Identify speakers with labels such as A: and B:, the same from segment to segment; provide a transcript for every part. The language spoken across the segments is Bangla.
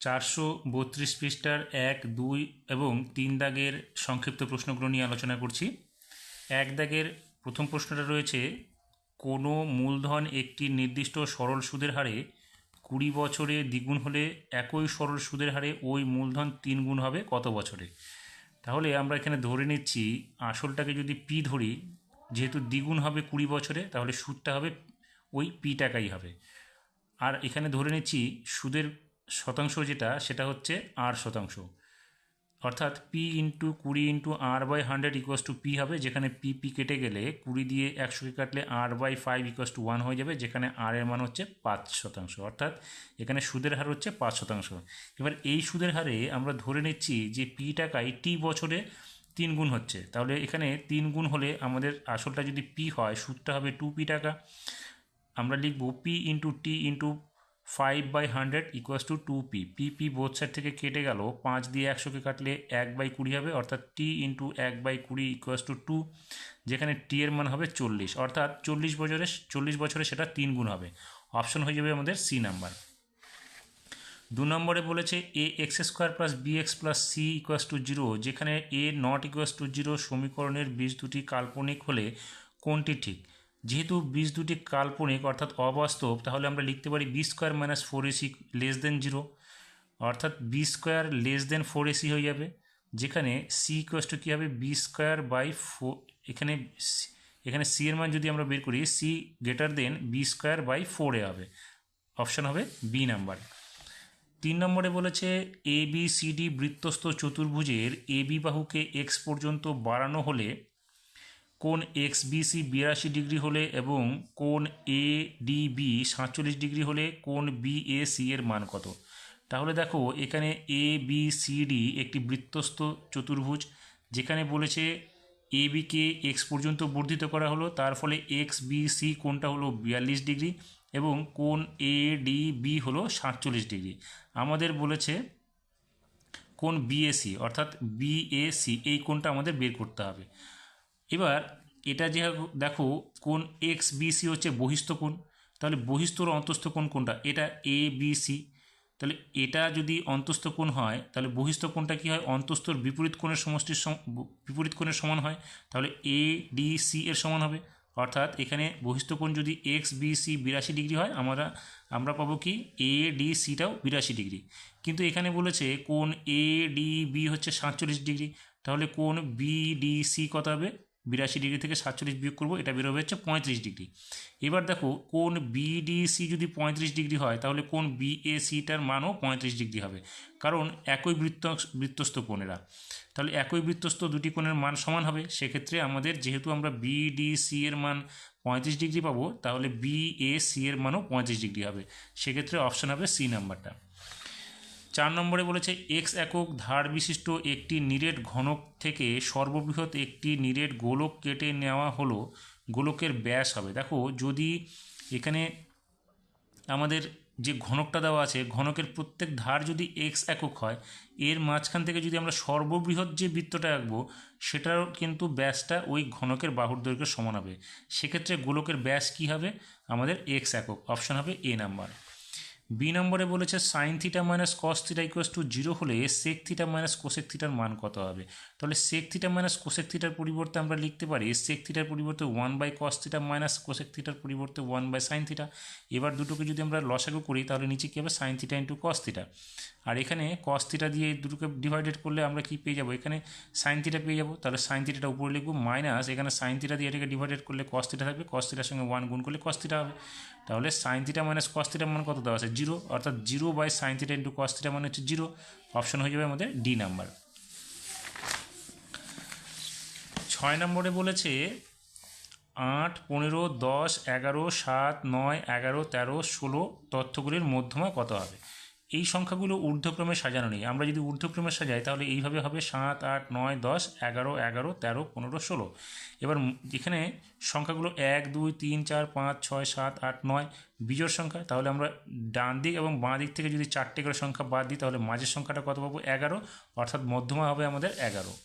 A: 432 পৃষ্ঠার 1, 2 এবং 3 দাগের সংক্ষিপ্ত প্রশ্নগুলো নিয়ে আলোচনা করছি। 1 দাগের প্রথম প্রশ্নটা রয়েছে, কোনো মূলধন একটি নির্দিষ্ট সরল সুদের হারে 20 বছরে দ্বিগুণ হলে একই সরল সুদের হারে ওই মূলধন 3 গুণ হবে কত বছরে? তাহলে আমরা এখানে ধরে নিচ্ছি আসলটাকে যদি পি ধরি, যেহেতু দ্বিগুণ হবে 20 বছরে, তাহলে সুদটা হবে ওই পি টাকাই হবে। আর এখানে ধরে নিচ্ছি সুদের শতাংশ যেটা, সেটা হচ্ছে R%, অর্থাৎ P into 20 into R/100 equals to P হবে, যেখানে পি কেটে গেলে 20 দিয়ে 100কে কাটলে R/5 ইকুয়াস টু 1 হয়ে যাবে, যেখানে আর এর মান হচ্ছে 5%, অর্থাৎ এখানে সুদের হার হচ্ছে 5%। এবার এই সুদের হারে আমরা ধরে নিচ্ছি যে পি টাকায় টি বছরে 3 গুণ হচ্ছে, তাহলে এখানে 3 গুণ হলে আমাদের আসলটা যদি পি হয়, সুদটা হবে 2p টাকা। আমরা লিখব P into T into 5/100 equals to 2p। P both side থেকে কেটে গেল, 5 দিয়ে 100কে কাটলে 1/20 হবে, অর্থাৎ টি ইন্টু 1/20 ইকুয়াস টু 2, যেখানে টি এর মান হবে 40, অর্থাৎ 40 বছরে সেটা 3 গুণ হবে। অপশন হয়ে যাবে আমাদের সি নাম্বার। 2 নম্বরে বলেছে ax² plus bx plus C equals to 0, যেখানে a নট ইকুয়াস টু 0 সমীকরণের বীজ দুটি কাল্পনিক হলে কোনটি ঠিক? যেহেতু বীজ দুটি কাল্পনিক অর্থাৎ অবাস্তব, তাহলে আমরা লিখতে পারি b² minus 4ac less than 0, অর্থাৎ b² লেস দেন 4ac হয়ে যাবে, যেখানে সি ইকুয়াস টু কী হবে b²/4। এখানে সি এর মান যদি আমরা বের করি, সি গ্রেটার দেন b²/4 হবে। অপশান হবে বি নাম্বার। 3 নম্বরে বলেছে ABCD বৃত্তস্থ চতুর্ভুজের AB বাহুকে x পর্যন্ত বাড়ানো হলে কোণ XBC 82 ডিগ্রি হলে এবং কোণ ADB 47 ডিগ্রি হলে কোণ BAC এর মান কত? তাহলে দেখো এখানে ABCD একটি বৃত্তস্থ চতুর্ভুজ, যেখানে বলেছে ABকে x পর্যন্ত বর্ধিত করা হলো, তার ফলে XBC কোণটা হলো 42 ডিগ্রি এবং কোণ ADB হলো 47 ডিগ্রি। আমাদের বলেছে কোণ BAC অর্থাৎ BAC এই কোণটা আমাদের বের করতে হবে। এবার এটা যে দেখো কোণ XBC হচ্ছে বহিস্থ কোণ, তাহলে বহিস্থর অন্তস্থ কোণ কোনটা? এটা ABC। তাহলে এটা যদি অন্তস্থ কোণ হয়, তাহলে বহিস্থ কোণটা কী হয়? অন্তস্থর বিপরীত কোণের সমষ্টির বিপরীত কোণের সমান হয়, তাহলে ADC এর সমান হবে। অর্থাৎ এখানে বহিস্থ কোণ যদি XBC 82 ডিগ্রি হয়, আমরা পাবো কি ADCটাও 82 ডিগ্রি। কিন্তু এখানে বলেছে কোণ ADB হচ্ছে 47 ডিগ্রি, তাহলে কোণ BDC কত হবে? 82 ডিগ্রি থেকে 47 বিয়োগ করবো, এটা বেরোবে হচ্ছে 35 ডিগ্রি। এবার দেখো কোণ BDC যদি 35 ডিগ্রি হয়, তাহলে কোণ BACটার মানও 35 ডিগ্রি হবে, কারণ একই বৃত্তস্থ কোণেরা। তাহলে একই বৃত্তস্থ দুটি কোণের মান সমান হবে। সেক্ষেত্রে আমাদের যেহেতু আমরা BDC এর মান 35 ডিগ্রি পাবো, তাহলে BAC এর মানও 35 ডিগ্রি হবে। সেক্ষেত্রে অপশান হবে সি নাম্বারটা। 4 নম্বরে বলেছে x একক ধার বিশিষ্ট একটি নিরেট ঘনক থেকে সর্ববৃহৎ একটি নিরেট গোলক কেটে নেওয়া হলো, গোলকের ব্যাস হবে। দেখো যদি এখানে আমাদের যে ঘনকটা দেওয়া আছে, ঘনকের প্রত্যেক ধার যদি x একক হয়, এর মাঝখান থেকে যদি আমরা সর্ববৃহৎ যে বৃত্তটা আঁকবো, সেটার কিন্তু ব্যাসটা ওই ঘনকের বাহুর দৈর্ঘ্যের সমান হবে। সেক্ষেত্রে গোলকের ব্যাস কী হবে? আমাদের x একক। অপশান হবে এ নাম্বার। বি নম্বরে বলেছে sine theta minus cos theta equals to 0 হলে সেক থিটা মাইনাস কোসেক থিটার মান কত হবে? তাহলে সেক থিটা মাইনাস কোসেক থিটার পরিবর্তে আমরা লিখতে পারি সেক থিটার পরিবর্তে 1/cos থিটা মাইনাস কোসেক থিটার পরিবর্তে 1/sin থিটা। এবার দুটোকে যদি আমরা লসাগু করি, তাহলে নিচে কী হবে? Sine theta into cos theta. আর এখানে কস থিটা দিয়ে দুটোকে ডিভাইডেড করলে আমরা কি পেয়ে যাবো? এখানে সাইন থিটা পেয়ে যাবো। তাহলে সাইন থিটাটা উপরে লিখবো, মাইনাস এখানে সাইন থিটা দিয়ে এটাকে ডিভাইডেড করলে কস থিটা থাকবে, কস থিটার সঙ্গে 1 গুণ করলে কস থিটা হবে। তাহলে সাইন থিটা মাইনাস কস থিটার মান কত দেওয়া আছে? 0, অর্থাৎ 0/sin theta into cos theta মানে হচ্ছে 0। অপশন হয়ে যাবে আমাদের ডি নাম্বার। 6 নম্বরে বলেছে 8, 15, 10, 11, 7, 9, 11, 13, 16 তথ্যগুলির মধ্যমা কত হবে? এই সংখ্যাগুলো ঊর্ধ্বক্রমে সাজানো নেই। আমরা যদি ঊর্ধ্বক্রমে সাজাই, তাহলে এইভাবে হবে 7, 8, 9, 10, 11, 11, 13, 15, 16। এবার এখানে সংখ্যাগুলো 1, 2, 3, 4, 5, 6, 7, 8, 9 বিজোড় সংখ্যা। তাহলে আমরা ডান দিক এবং বাঁ দিক থেকে যদি 4টে করে সংখ্যা বাদ দিই, তাহলে মাঝের সংখ্যাটা কত পাবো? 11, অর্থাৎ মধ্যমা হবে আমাদের 11।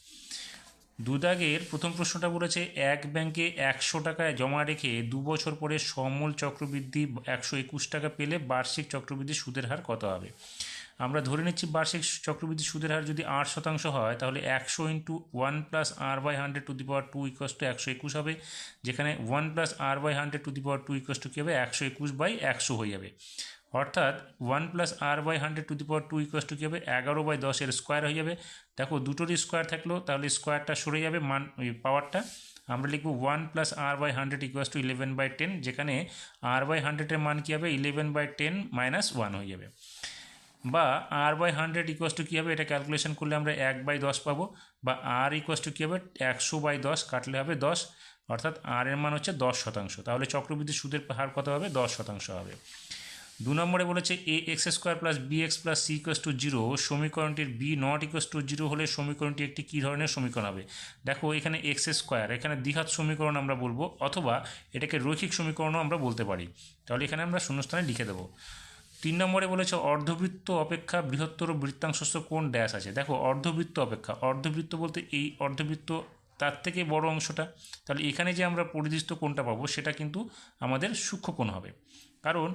A: 2 দাগের প্রথম প্রশ্নটা বলেছে এক ব্যাংকে 100 টাকায় জমা রেখে 2 বছর পরে সমূল চক্রবৃদ্ধি 121 টাকা পেলে বার্ষিক চক্রবৃদ্ধি সুদের হার কত হবে? আমরা ধরে নিচ্ছি বার্ষিক চক্রবৃদ্ধি সুদের হার যদি 8% হয় তাহলে 100 ইন্টু 1+r/100 = 2 = 121 হবে, যেখানে 1+r/100 কী হবে 121/100 হয়ে যাবে, অর্থাৎ 1+r/100 কী হবে 11/10 এর স্কোয়ার হয়ে যাবে। দেখো দুটোরই স্কোয়ার থাকলো, তাহলে স্কোয়ারটা সরে যাবে, মান ওই পাওয়ারটা আমরা লিখব 1+r/100 = 11/10, যেখানে r/100 মান কী হবে 11/10 - 1 হয়ে যাবে, বা r/100 কী হবে এটা ক্যালকুলেশন করলে আমরা 1/10 পাবো, বা r কী হবে 100/10 কাটলে হবে 10, অর্থাৎ r এর মান হচ্ছে 10%। তাহলে চক্রবৃদ্ধি সুদের হার কত হবে 10% হবে। 2 নম্বরে বলেছে ax² + bx + c = 0 সমীকরণটির b ≠ 0 হলে সমীকরণটি একটি কী ধরনের সমীকরণ হবে। দেখো এখানে x², এখানে দ্বিঘাত সমীকরণ আমরা বলবো, অথবা এটাকে রৈখিক সমীকরণও আমরা বলতে পারি। তাহলে এখানে আমরা শূন্যস্থানে লিখে দেবো। 3 নম্বরে বলেছে অর্ধবৃত্ত অপেক্ষা বৃহত্তর বৃত্তাংশস্থ কোণ ড্যাশ আছে। দেখো অর্ধবৃত্ত অপেক্ষা, অর্ধবৃত্ত বলতে এই অর্ধবৃত্ত তার থেকে বড় অংশটা, তাহলে এখানে যে আমরা পরিদৃষ্ট কোণটা পাবো সেটা কিন্তু আমাদের সূক্ষ্মকোণ হবে, কারণ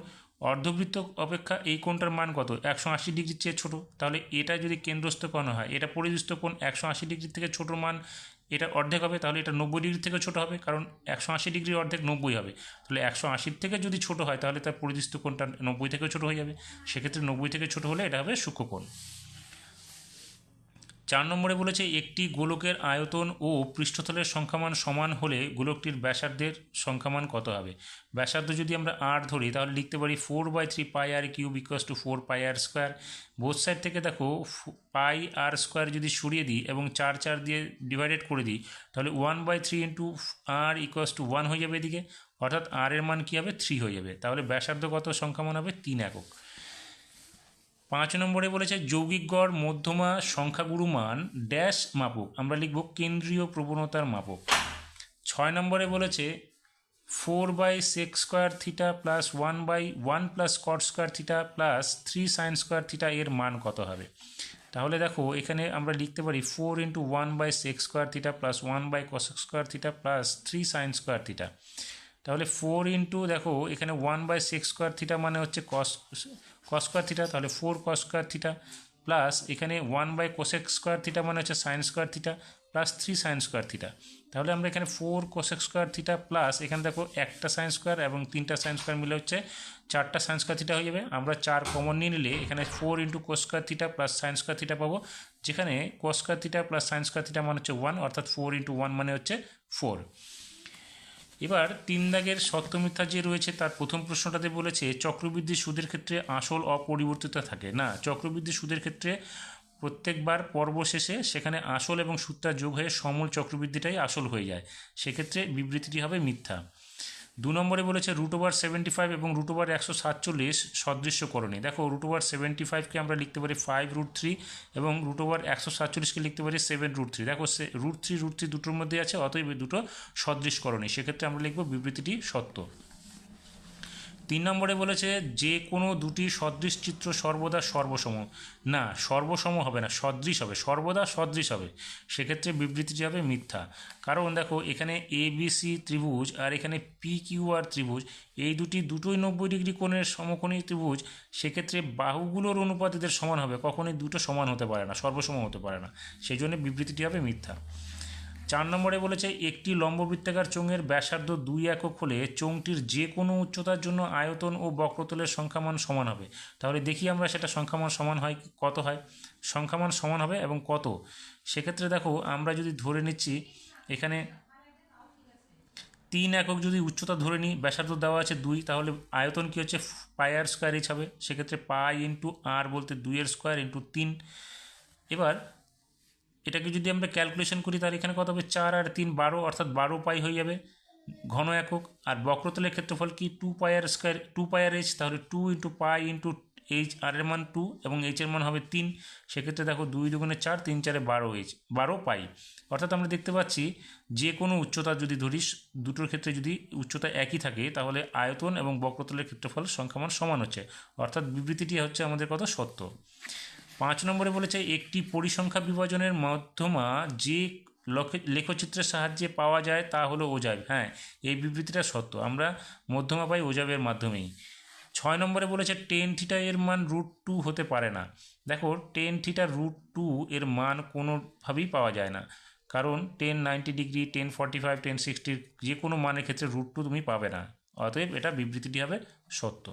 A: অর্ধবৃত্ত অপেক্ষা এই কোণটার মান কত 180 ডিগ্রির চেয়ে ছোটো, তাহলে এটা যদি কেন্দ্রস্থ কোণ হয়, এটা পরিদৃষ্ট কোণ 180 ডিগ্রির থেকে ছোটোর মান এটা অর্ধেক হবে, তাহলে এটা 90 ডিগ্রি থেকে ছোটো হবে, কারণ 180 ডিগ্রির অর্ধেক 90 হবে, তাহলে 180 থেকে যদি ছোটো হয় তাহলে তার পরিদৃষ্ট কোণটা 90 থেকে ছোটো হয়ে যাবে, সেক্ষেত্রে 90 থেকে ছোটো হলে এটা হবে সূক্ষ্মকোণ। 4 নম্বরে বলেছে একটি গোলকের আয়তন ও পৃষ্ঠতলের সংখ্যামান সমান হলে গোলকটির ব্যাসার্ধের সংখ্যামান কত হবে। ব্যাসার্ধ যদি আমরা r ধরি তাহলে লিখতে পারি 4/3 πr³ = 4 πr²। বোথ সাইড থেকে দেখো πr² যদি সরিয়ে দিই এবং 4 দিয়ে ডিভাইডেড করে দিই তাহলে 1/3 × r = 1 হয়ে যাবে এদিকে, অর্থাৎ r এর মান কী হবে 3 হয়ে যাবে, তাহলে ব্যাসার্ধ কত সংখ্যামান হবে 3 একক। 5 নম্বরে বলেছে যৌগিক গড় মধ্যমা সংখ্যাগুরু মান ড্যাশ মাপক, আমরা লিখব কেন্দ্রীয় প্রবণতার মাপক। 6 নম্বরে বলেছে 4/sec² θ + 1/1 + cot² θ + 3sin² θ এর মান কত হবে। তাহলে দেখো এখানে আমরা লিখতে পারি 4 × 1/sec² θ + 1/cos² θ + 3sin² θ। তাহলে 4 ইন্টু দেখো এখানে 1/sec² θ মানে হচ্ছে cos² θ, তাহলে 4 cos² θ প্লাস এখানে 1/cosec² θ মানে হচ্ছে sin² θ প্লাস 3 sin² θ। তাহলে আমরা এখানে 4 cosec² θ প্লাস এখানে দেখো একটা sin² এবং 3টা sin² মিলে হচ্ছে 4টা sin² θ হয়ে যাবে। আমরা 4 কমন নিয়ে নিলে এখানে 4 × cos² θ প্লাস sin² θ পাবো, যেখানে cos² θ প্লাস sin² θ মানে হচ্ছে 1, অর্থাৎ 4 × 1 মানে হচ্ছে 4। এবার 3 দাগের সত্য মিথ্যা যে রয়েছে তার প্রথম প্রশ্নটাতে বলেছে চক্রবৃদ্ধি সুদের ক্ষেত্রে আসল অপরিবর্তিত থাকে না। চক্রবৃদ্ধি সুদের ক্ষেত্রে প্রত্যেকবার পর্ব শেষে সেখানে আসল এবং সুদটা যোগ হয়ে সমূল চক্রবৃদ্ধিটাই আসল হয়ে যায়, সেক্ষেত্রে বিবৃতিটি হবে মিথ্যা। 2 নম্বরে বলেছে √75 এবং √147 সদৃশ্যকরণে। দেখো √75কে আমরা লিখতে পারি 5√3 এবং √147কে লিখতে পারি 7√3। দেখো √3 দুটোর মধ্যে আছে, অতএব দুটো সদৃশকরণে, সেক্ষেত্রে আমরা লিখব বিবৃতিটি সত্য। 3 নম্বরে বলেছে যে কোনো দুটি সদৃশ চিত্র সর্বদা সর্বসম, না সর্বসম হবে না, সদৃশ হবে, সর্বদা সদৃশ হবে, সেক্ষেত্রে বিবৃতিটি হবে মিথ্যা। কারণ দেখো এখানে ABC ত্রিভুজ আর এখানে PQR ত্রিভুজ, এই দুটোই 90 ডিগ্রি কোণের সমকোণী ত্রিভুজ, সেক্ষেত্রে বাহুগুলোর অনুপাত এদের সমান হবে, কখনোই দুটো সমান হতে পারে না, সর্বসম হতে পারে না, সেই জন্য বিবৃতিটি হবে মিথ্যা। 4 নম্বরে বলেছে একটি লম্ববৃত্তাকার চোঙের ব্যাসার্ধ 2 একক হলে চোঙটির যে কোনো উচ্চতার জন্য আয়তন ও বক্রতলের সংখ্যামান সমান হবে। তাহলে দেখি আমরা সেটা সংখ্যামান সমান হয় কত হয়, সংখ্যামান সমান হবে এবং কত, সেক্ষেত্রে দেখো আমরা যদি ধরে নিচ্ছি এখানে 3 একক যদি উচ্চতা ধরে নিই, ব্যাসার্ধ দেওয়া আছে 2, তাহলে আয়তন কি হচ্ছে πr² হবে, সেক্ষেত্রে π × r বলতে 2² × 3। এবার এটাকে যদি আমরা ক্যালকুলেশন করি তাহলে এখানে কত হবে 4 আর 3 12, অর্থাৎ 12 পাই হয়ে যাবে ঘন একক। আর বক্রতলের ক্ষেত্রফল কি 2πr², 2πrh, তাহলে 2 × π × h, r এর মান 2 এবং h এর মান হবে 3, সেক্ষেত্রে দেখো 2 × 4 3 × 4 12h 12 পাই। অর্থাৎ আমরা দেখতে পাচ্ছি যে কোনো উচ্চতা যদি ধরিস, দুটোর ক্ষেত্রে যদি উচ্চতা একই থাকে তাহলে আয়তন এবং বক্রতলের ক্ষেত্রফল সংখ্যামান সমান হচ্ছে, অর্থাৎ বিবৃতিটি হচ্ছে আমাদের কত সত্য। 5 নম্বরে বলেছে একটি পরিসংখ্যা বিভাজনের মধ্যমা যে লেখচিত্রের সাহায্যে পাওয়া যায় তা হলো ওজাব। হ্যাঁ, এই বিবৃতিটা সত্য, আমরা মধ্যমা পাই ওজাবের মাধ্যমেই। 6 নম্বরে বলেছে টেন থিটা এর মান √2 হতে পারে না। দেখো টেন থিটা √2 এর মান কোনোভাবেই পাওয়া যায় না, কারণ 1090 1045 1060 যে কোনো মানের ক্ষেত্রে √2 তুমি পাবে না, অতএব এটা বিবৃতিটি হবে সত্য।